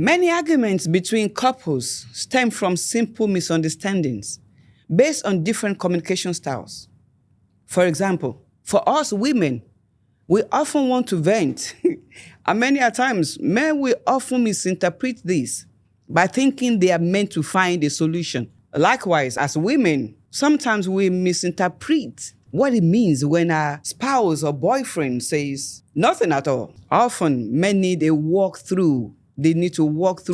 Many arguments between couples stem from simple misunderstandings based on different communication styles. For example, for us women, we often want to vent, and many a times men will often misinterpret this by thinking they are meant to find a solution. Likewise, as women, sometimes we misinterpret what it means when a spouse or boyfriend says nothing at all. Often, men need to walk through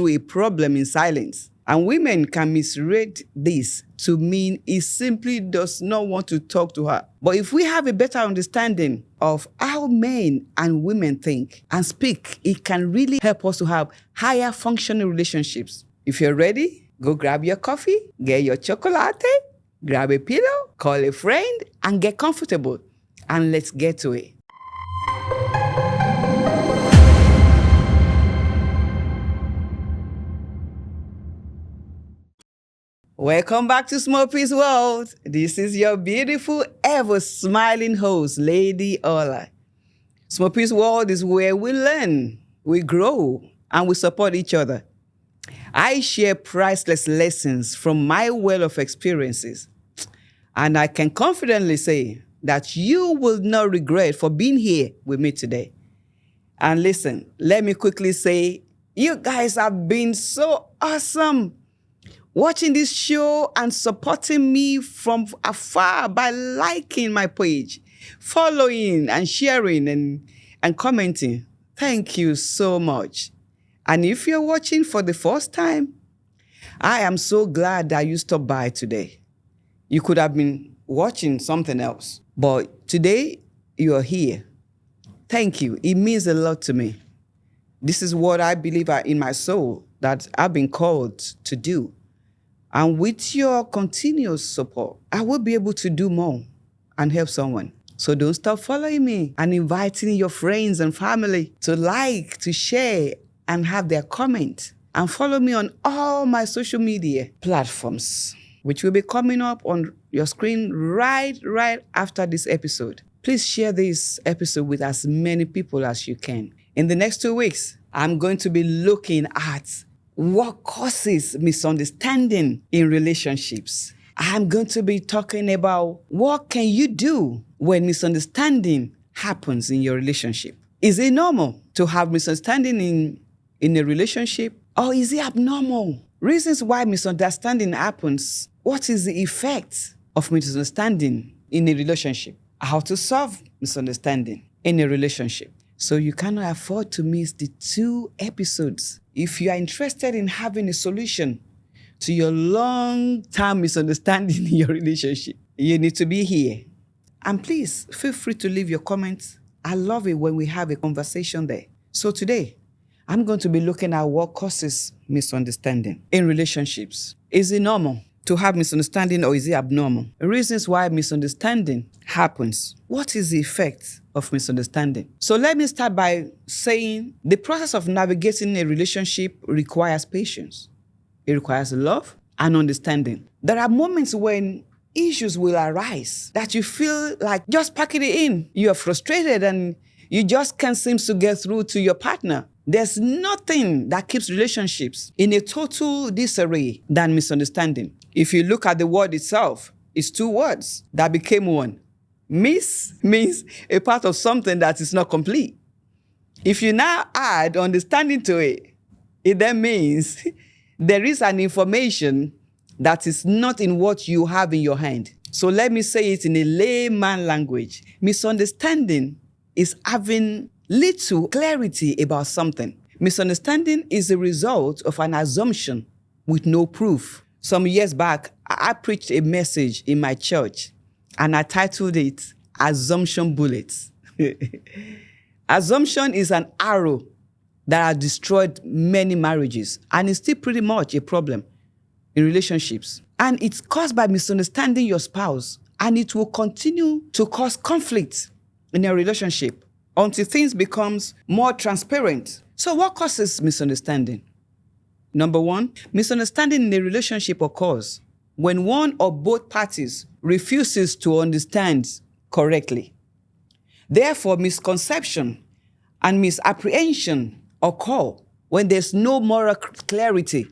a problem in silence. And women can misread this to mean he simply does not want to talk to her. But if we have a better understanding of how men and women think and speak, it can really help us to have higher functioning relationships. If you're ready, go grab your coffee, get your chocolate, grab a pillow, call a friend, and get comfortable. And let's get to it. Welcome back to SMOPPY'S World. This is your beautiful, ever smiling host, Lady Ola. SMOPPY'S World is where we learn, we grow, and we support each other. I share priceless lessons from my well of experiences, and I can confidently say that you will not regret for being here with me today. And listen, let me quickly say, you guys have been so awesome watching this show and supporting me from afar by liking my page, following and sharing and commenting. Thank you so much. And if you're watching for the first time, I am so glad that you stopped by today. You could have been watching something else, but today you are here. Thank you. It means a lot to me. This is what I believe in my soul that I've been called to do. And with your continuous support, I will be able to do more and help someone. So don't stop following me and inviting your friends and family to like, to share, and have their comment. And follow me on all my social media platforms, which will be coming up on your screen right after this episode. Please share this episode with as many people as you can. In the next 2 weeks, I'm going to be looking at what causes misunderstanding in relationships. I'm going to be talking about what can you do when misunderstanding happens in your relationship. Is it normal to have misunderstanding in a relationship, or is it abnormal? Reasons why misunderstanding happens. What is the effect of misunderstanding in a relationship? How to solve misunderstanding in a relationship. So you cannot afford to miss the 2 episodes. If you are interested in having a solution to your long-term misunderstanding in your relationship, you need to be here. And please, feel free to leave your comments. I love it when we have a conversation there. So today, I'm going to be looking at what causes misunderstanding in relationships. Is it normal to have misunderstanding, or is it abnormal? Reasons why misunderstanding happens. What is the effect of misunderstanding? So let me start by saying the process of navigating a relationship requires patience. It requires love and understanding. There are moments when issues will arise that you feel like just packing it in. You are frustrated and you just can't seem to get through to your partner. There's nothing that keeps relationships in a total disarray than misunderstanding. If you look at the word itself, it's 2 words that became one. Miss means a part of something that is not complete. If you now add understanding to it, it then means there is an information that is not in what you have in your hand. So let me say it in a layman language. Misunderstanding is having little clarity about something. Misunderstanding is a result of an assumption with no proof. Some years back, I preached a message in my church, and I titled it, Assumption Bullets. Assumption is an arrow that has destroyed many marriages, and it's still pretty much a problem in relationships. And it's caused by misunderstanding your spouse, and it will continue to cause conflict in a relationship until things becomes more transparent. So what causes misunderstanding? Number 1, misunderstanding in a relationship occurs when one or both parties refuses to understand correctly. Therefore, misconception and misapprehension occur when there's no moral clarity,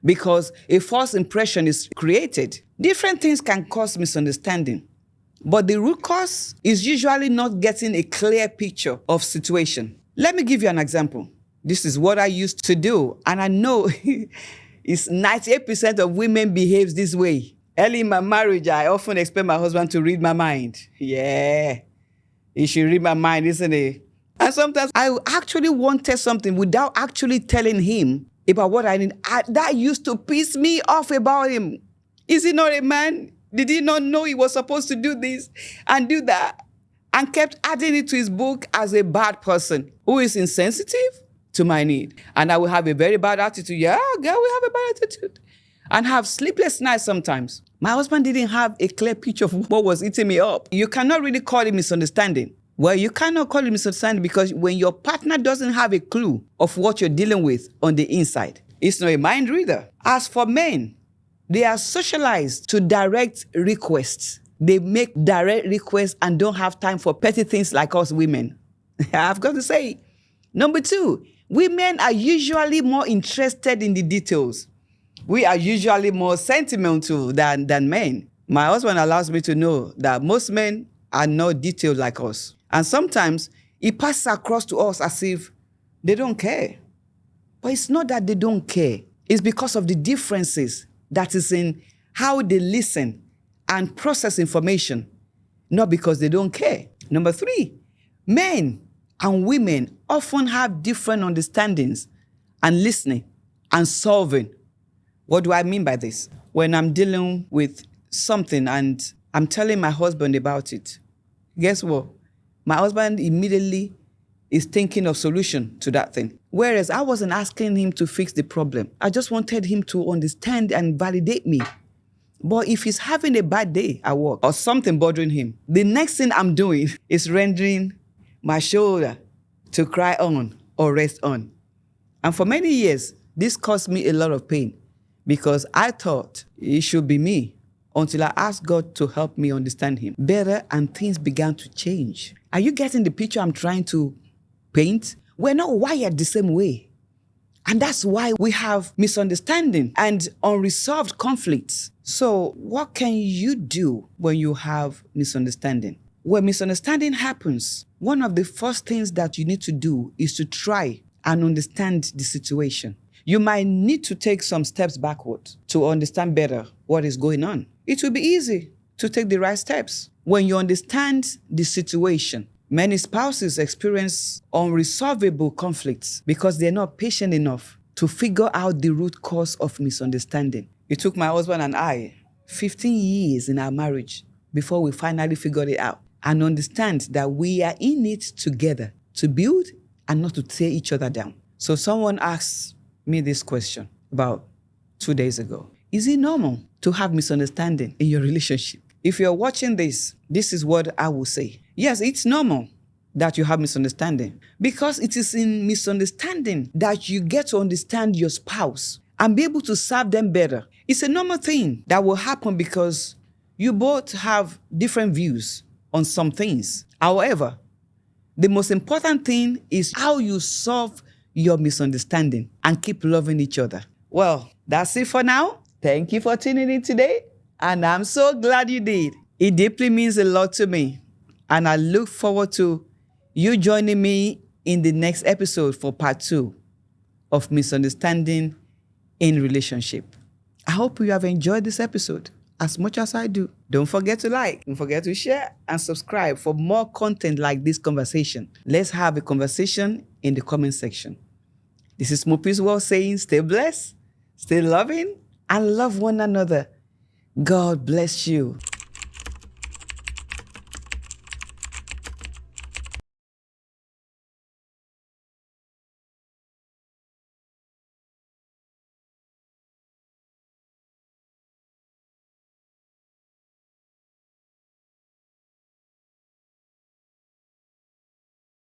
because a false impression is created. Different things can cause misunderstanding, but the root cause is usually not getting a clear picture of situation. Let me give you an example. This is what I used to do, and I know it's 98% of women behaves this way. Early in my marriage, I often expect my husband to read my mind. Yeah, he should read my mind, isn't it? And sometimes I actually wanted something without actually telling him about what I need. That used to piss me off about him. Is he not a man? Did he not know he was supposed to do this and do that? And kept adding it to his book as a bad person who is insensitive to my need. And I will have a very bad attitude. Yeah, girl, we have a bad attitude. And have sleepless nights sometimes. My husband didn't have a clear picture of what was eating me up. You cannot really call it misunderstanding. Well, you cannot call it misunderstanding because when your partner doesn't have a clue of what you're dealing with on the inside, it's not a mind reader. As for men, they are socialized to direct requests. They make direct requests and don't have time for petty things like us women. I've got to say. Number two, women are usually more interested in the details. We are usually more sentimental than men. My husband allows me to know that most men are not detailed like us. And sometimes it passes across to us as if they don't care. But it's not that they don't care. It's because of the differences that is in how they listen and process information, not because they don't care. Number three, men and women often have different understandings and listening and solving. What do I mean by this? When I'm dealing with something and I'm telling my husband about it, guess what? My husband immediately is thinking of solution to that thing. Whereas I wasn't asking him to fix the problem. I just wanted him to understand and validate me. But if he's having a bad day at work or something bothering him, the next thing I'm doing is rendering my shoulder to cry on or rest on. And for many years, this caused me a lot of pain because I thought it should be me until I asked God to help me understand him better and things began to change. Are you getting the picture I'm trying to paint? We're not wired the same way. And that's why we have misunderstanding and unresolved conflicts. So what can you do when you have misunderstanding? When misunderstanding happens, one of the first things that you need to do is to try and understand the situation. You might need to take some steps backward to understand better what is going on. It will be easy to take the right steps when you understand the situation. Many spouses experience unresolvable conflicts because they're not patient enough to figure out the root cause of misunderstanding. It took my husband and I 15 years in our marriage before we finally figured it out and understand that we are in it together to build and not to tear each other down. So someone asked me this question about 2 days ago. Is it normal to have misunderstanding in your relationship? If you're watching this, this is what I will say. Yes, it's normal that you have misunderstanding because it is in misunderstanding that you get to understand your spouse and be able to serve them better. It's a normal thing that will happen because you both have different views on some things. However, the most important thing is how you solve your misunderstanding and keep loving each other. Well, that's it for now. Thank you for tuning in today, and I'm so glad you did. It deeply means a lot to me, and I look forward to you joining me in the next episode for part 2 of Misunderstanding in Relationship. I hope you have enjoyed this episode as much as I do. Don't forget to like, don't forget to share and subscribe for more content like this conversation. Let's have a conversation in the comment section. This is SMOPPY'S World saying stay blessed, stay loving, and love one another. God bless you.